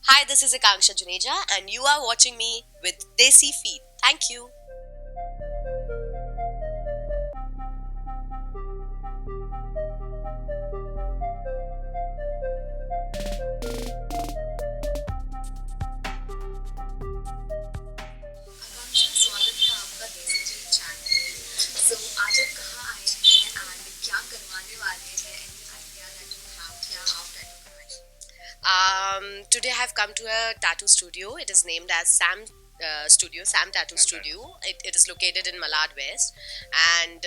Hi, this is Akanksha Juneja, and you are watching me with Desi Feed. Thank you. आकांक्षा स्वागत है आपका देसी जीत channel में। आज आप कहाँ आए हैं एंड क्या करवाने वाले हैं? Any idea that you have क्या आप टैटू करवाएंगे? Today I have come to a tattoo studio. It is named as Sam Tattoo Studio. It is located in Malad West, and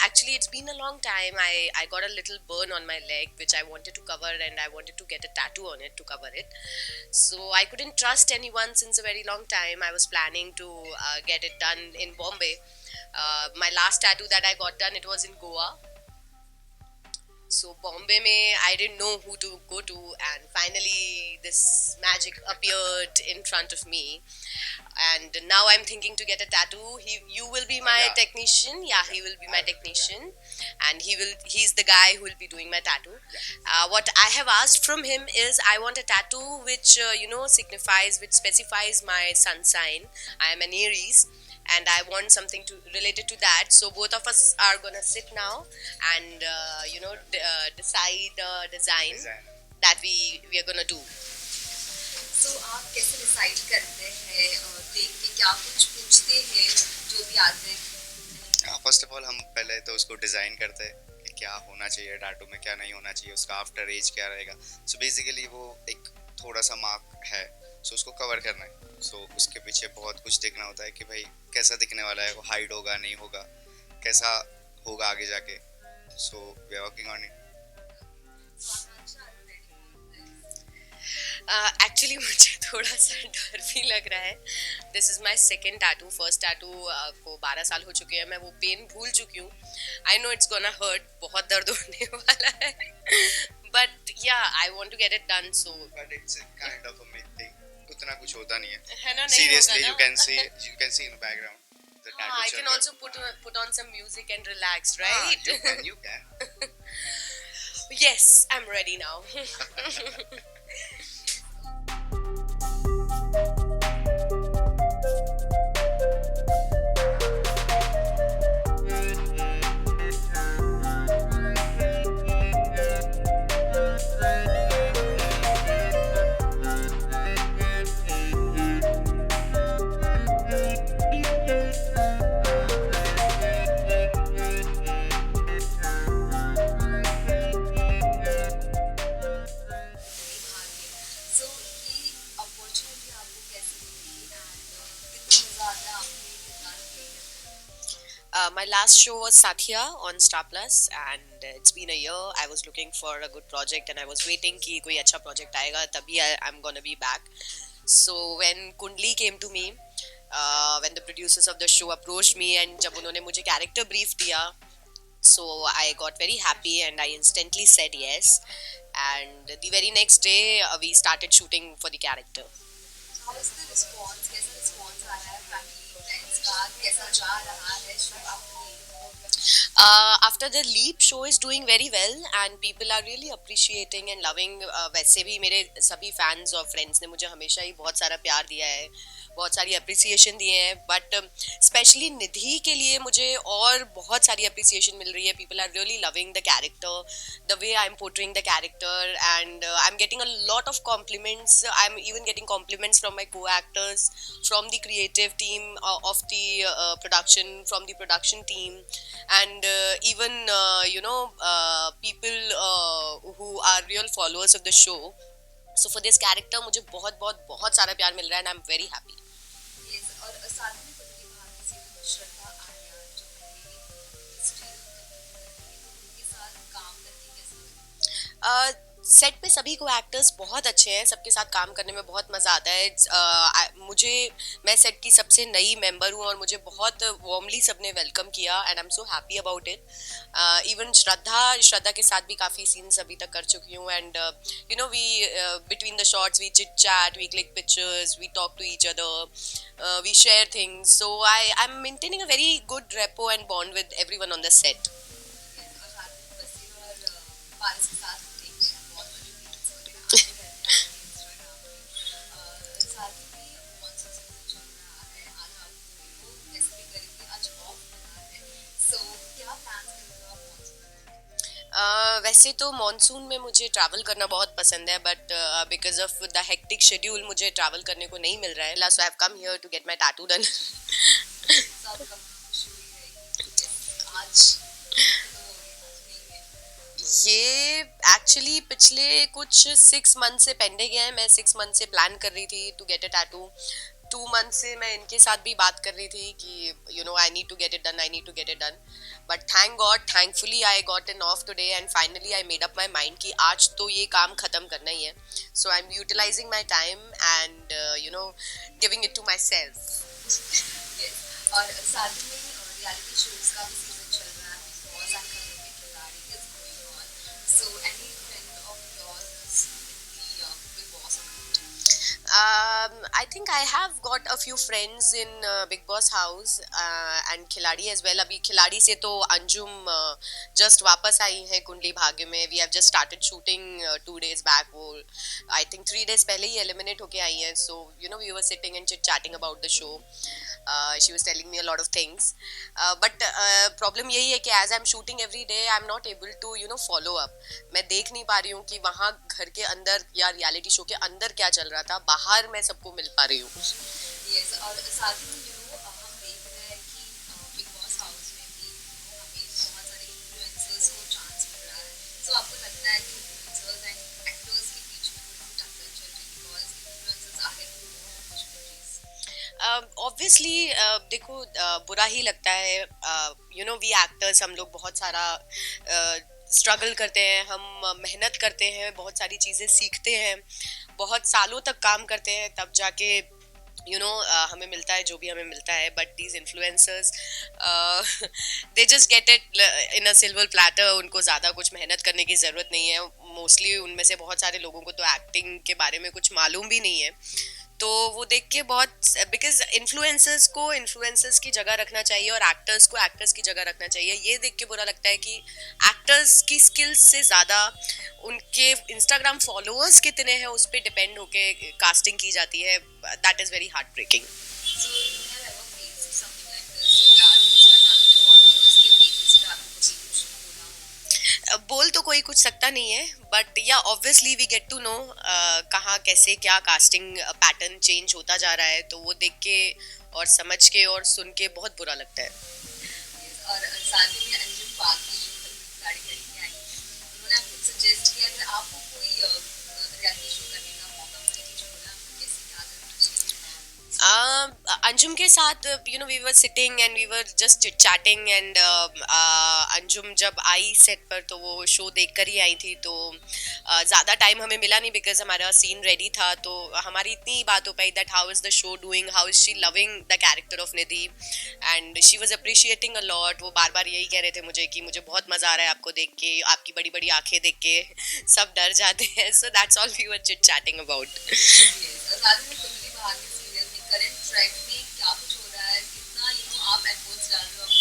actually it's been a long time. I got a little burn on my leg, which I wanted to cover, and I wanted to get a tattoo on it to cover it. So I couldn't trust anyone since a very long time. I was planning to get it done in Bombay. My last tattoo that I got done, it was in Goa. So Bombay mein I didn't know who to go to, and finally this magic appeared in front of me. And now I'm thinking to get a tattoo. You will be my technician. Yeah, he will be my technician, and he's the guy who will be doing my tattoo. What I have asked from him is I want a tattoo which signifies, which specifies my sun sign. I am an Aries, and I want something to related to that. So both of us are gonna sit now and decide the design that we are gonna do. आप कैसे decide करते हैं? देख के क्या कुछ पूछते हैं जो भी आते हैं? फर्स्ट ऑफ ऑल हम पहले तो उसको डिज़ाइन करते हैं कि क्या होना चाहिए टैटू में, क्या नहीं होना चाहिए, उसका आफ्टर एज क्या रहेगा. सो बेसिकली वो एक थोड़ा सा मार्क है, सो उसको कवर करना है. सो उसके पीछे बहुत कुछ देखना होता है कि भाई कैसा दिखने वाला है, वो हाइड होगा नहीं होगा, कैसा होगा आगे जाके. So we are working on it. Actually मुझे थोड़ा सा डर भी लग रहा है. This is my second tattoo. First tattoo को 12 साल हो चुके हैं. मैं वो पेन भूल चुकी हूँ. I know it's gonna hurt, बहुत दर्द होने वाला है, but yeah I want to get it done. So but it's kind of a mid thing, उतना कुछ होता नहीं है ना. है. नहीं सीरियसली होगा you can see in background the tattoo I चल can रहा है. also put on some music and relax, right? You can. Yes, I'm ready now. सो ये अपॉर्चुनिटी आपको कैसे मिली एंड कितना मजा आता है आपने ये किरदार प्ले करने? My last show was Satya on Star Plus, and it's been a year. I was looking for a good project, and I was waiting कि कोई अच्छा project आएगा तभी I'm gonna be back. So when Kundli came to me, when the producers of the show approached me, and जब उन्होंने मुझे character brief दिया, so I got very happy and I instantly said yes. And the very next day, we started shooting for the character. How is the response? कैसा response आ रहा है family friends का? कैसा जा रहा है शो आपके? After the Leap show is doing very well and people are really appreciating and loving. वैसे भी मेरे सभी fans और friends ने मुझे हमेशा ही बहुत सारा प्यार दिया है, बहुत सारी appreciation दिए हैं. But स्पेशली निधि के लिए मुझे और बहुत सारी appreciation मिल रही है. People are really loving the character, the way I'm portraying the character, and I'm getting a lot of compliments. I'm even getting compliments from my co-actors, from the creative team of the production, from the production team, and even people who are real followers of the show. So for this character मुझे बहुत बहुत बहुत सारा प्यार मिल रहा है and I'm very happy. Yes, और साथ में कुंडली भाग्य से श्रद्धा आर्या जो पहले स्टील उनके साथ काम करके कैसा लगा? सेट पे सभी को एक्टर्स बहुत अच्छे हैं. सबके साथ काम करने में बहुत मज़ा आता है. मैं सेट की सबसे नई मेंबर हूँ और मुझे बहुत वार्मली सबने वेलकम किया and I am so happy about it. Even Shraddha के साथ भी काफ़ी सीन्स अभी तक कर चुकी हूँ. And we between the shots we chit chat, we click pictures, we talk to each other, we share things. So I am maintaining a very good rapport and bond with everyone on the set. और साथ में बसीर और पारस के साथ देखते हैं बहुत बड़ी रील्स वगैरह आते रहते हैं Instagram पे. वैसे तो मॉनसून में मुझे ट्रैवल करना बहुत पसंद है, but because of the hectic schedule मुझे ट्रैवल करने को नहीं मिल रहा है, so I have come here to get my tattoo done. So आपका खुशी हुई रहेगी कि आज तो नहीं है। ये एक्चुअली पिछले कुछ 6 मंथ से पेंडिंग है. मैं 6 मंथ से प्लान कर रही थी to get a tattoo. 2 month से मैं इनके साथ भी बात कर रही थी कि I need to get it done, I need to get it done. But thank God, thankfully I got an off today and finally I made up my mind कि आज तो ये काम खत्म करना ही है. So I am utilising my time and giving it to myself. Yes. और साथ ही में रियलिटी शोज का भी सीजन चल रहा है, बहुत सारे खतरों के खिलाड़ी is going on. So any friend of yours in the big boss? I think I have got a few friends in Big Boss house and खिलाड़ी as well. अभी खिलाड़ी से तो अंजुम just वापस आई हैं कुंडली भाग्य में. We have just started shooting 2 days back. वो I think 3 days पहले ही eliminate होके आई हैं. So we were sitting and chit chatting about the show. She was telling me a lot of things. But problem यही है कि as I'm shooting every day, I'm not able to follow up. मैं देख नहीं पा रही हूँ कि वहाँ घर के अंदर या रियलिटी शो के अंदर क्या चल रहा था. बाहर मैं सबको मिल पा रही हूँ. Yes, और साथ ही में हम देख रहे हैं कि बिग बॉस हाउस में भी हमें बहुत सारे इन्फ्लुएंसर्स को चांस मिल रहा है. सो आपको लगता है कि इन्फ्लुएंसर्स एंड एक्टर्स के बीच में कोई टक्कर चल रही है because influencers are getting more opportunities? Obviously देखो, बुरा ही लगता है. वी एक्टर्स, हम लोग बहुत सारा स्ट्रगल करते हैं, हम मेहनत करते हैं, बहुत सारी चीज़ें सीखते हैं, बहुत सालों तक काम करते हैं, तब जाके हमें मिलता है जो भी हमें मिलता है. But these influencers they just get it in a silver platter. उनको ज़्यादा कुछ मेहनत करने की ज़रूरत नहीं है. मोस्टली उनमें से बहुत सारे लोगों को तो एक्टिंग के बारे में कुछ मालूम भी नहीं है. तो वो देख के बहुत, बिकॉज इन्फ्लुएंसर्स की जगह रखना चाहिए और एक्टर्स को एक्टर्स की जगह रखना चाहिए. ये देख के बुरा लगता है कि एक्टर्स की स्किल्स से ज़्यादा उनके इंस्टाग्राम फॉलोअर्स कितने हैं उस पर डिपेंड होके कास्टिंग की जाती है. That is very heart breaking. So you have ever faced something like this या इंस्टाग्राम पे फॉलोअर्स के पेजेस पे आपको कभी कुछ बोला हो? बोल तो कोई कुछ सकता नहीं है, but yeah obviously we get to know कहाँ कैसे क्या कास्टिंग पैटर्न चेंज होता जा रहा है. तो वो देख के और समझ के और सुन के बहुत बुरा लगता है. Yes, और साथ ही में अंजुम बाकी जो खिलाड़ी लड़कियां आई उन्होंने आपको सजेस्ट किया अगर आपको कोई रियलिटी शो करने का मौका मिले कि जो बोला आपको कैसे क्या करना चाहिए? अंजुम के साथ we were sitting and we were just chit chatting and Anjum जब आई सेट पर तो वो शो देख कर ही आई थी. तो ज़्यादा टाइम हमें मिला नहीं बिकॉज हमारा सीन रेडी था. तो हमारी इतनी ही बात हो पाई that how is the show doing, how is she loving the character of Nidhi and she was appreciating a lot. वो बार बार यही कह रहे थे मुझे कि मुझे बहुत मज़ा आ रहा है आपको देख के, आपकी बड़ी बड़ी आंखें देख के सब डर जाते हैं. So that's all we were chit chatting about. Yes, और साथ ही में कुंडली भाग्य सीरियल में करंट ट्रैक में क्या कुछ हो रहा है, कितना आप एफर्ट्स डाल रहे हो अपनी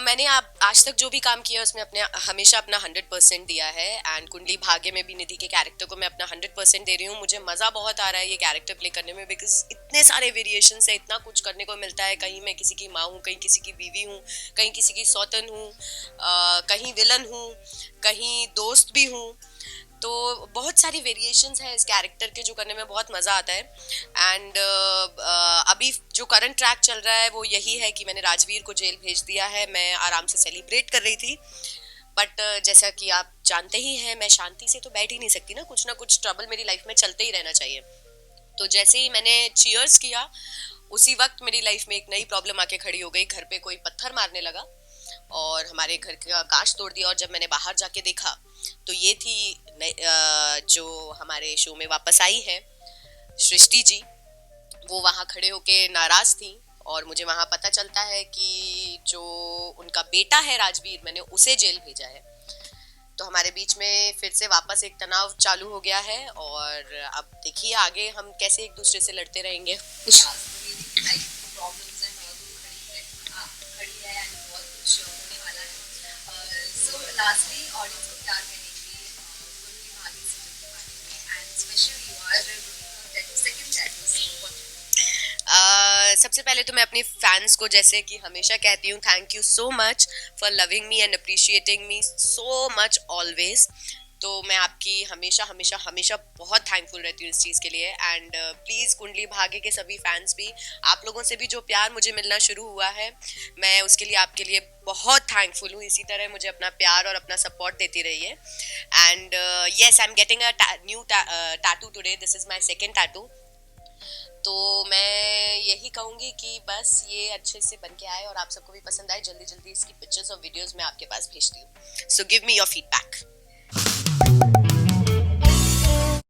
मैंने आज तक जो भी काम किया उसमें अपने हमेशा अपना 100% दिया है. एंड कुंडली भाग्य में भी निधि के कैरेक्टर को मैं अपना 100% दे रही हूँ. मुझे मज़ा बहुत आ रहा है ये कैरेक्टर प्ले करने में बिकॉज इतने सारे वेरिएशन है, इतना कुछ करने को मिलता है. कहीं मैं किसी की माँ हूँ, कहीं किसी की बीवी हूँ, कहीं किसी की सौतन हूँ, कहीं विलन हूँ, कहीं दोस्त भी हूँ. तो बहुत सारी वेरिएशंस हैं इस कैरेक्टर के जो करने में बहुत मज़ा आता है. एंड अभी जो करंट ट्रैक चल रहा है वो यही है कि मैंने राजवीर को जेल भेज दिया है. मैं आराम से सेलिब्रेट कर रही थी, बट जैसा कि आप जानते ही हैं मैं शांति से तो बैठ ही नहीं सकती ना कुछ ट्रबल मेरी लाइफ में चलते ही रहना चाहिए. तो जैसे ही मैंने चीयर्स किया उसी वक्त मेरी लाइफ में एक नई प्रॉब्लम आके खड़ी हो गई. घर पे कोई पत्थर मारने लगा और हमारे घर का कांच तोड़ दिया. और जब मैंने बाहर जाके देखा तो ये थी जो हमारे शो में वापस आई है सृष्टि जी. वो वहाँ खड़े होके नाराज थी और मुझे वहाँ पता चलता है कि जो उनका बेटा है राजवीर, मैंने उसे जेल भेजा है. तो हमारे बीच में फिर से वापस एक तनाव चालू हो गया है और अब देखिए आगे हम कैसे एक दूसरे से लड़ते रहेंगे. प्रॉब्लम्स एंड खड़ी है एंड बहुत कुछ होने वाला है. सो लास्टली ऑडियंस को क्या कहेंगे कुंडली भाग्य सीरियल के बारे में, and specially you are doing your second tattoo, so what सबसे पहले तो मैं अपनी फैंस को जैसे कि हमेशा कहती हूँ, thank you so much for loving me and appreciating me so much always. तो मैं आपकी हमेशा हमेशा हमेशा बहुत थैंकफुल रहती हूँ इस चीज़ के लिए। एंड प्लीज़ कुंडली भाग्य के सभी फैंस भी, आप लोगों से भी जो प्यार मुझे मिलना शुरू हुआ है, मैं उसके लिए आपके लिए बहुत थैंकफुल हूँ। इसी तरह मुझे अपना प्यार और अपना सपोर्ट देती रहिए। And yes, I am getting a new tattoo today, this is my second tattoo. तो मैं यही कहूँगी कि बस ये अच्छे से बन के आए और आप सबको भी पसंद आए। जल्दी जल्दी इसकी पिक्चर्स और वीडियोस मैं आपके पास भेजती हूँ। So give me your feedback.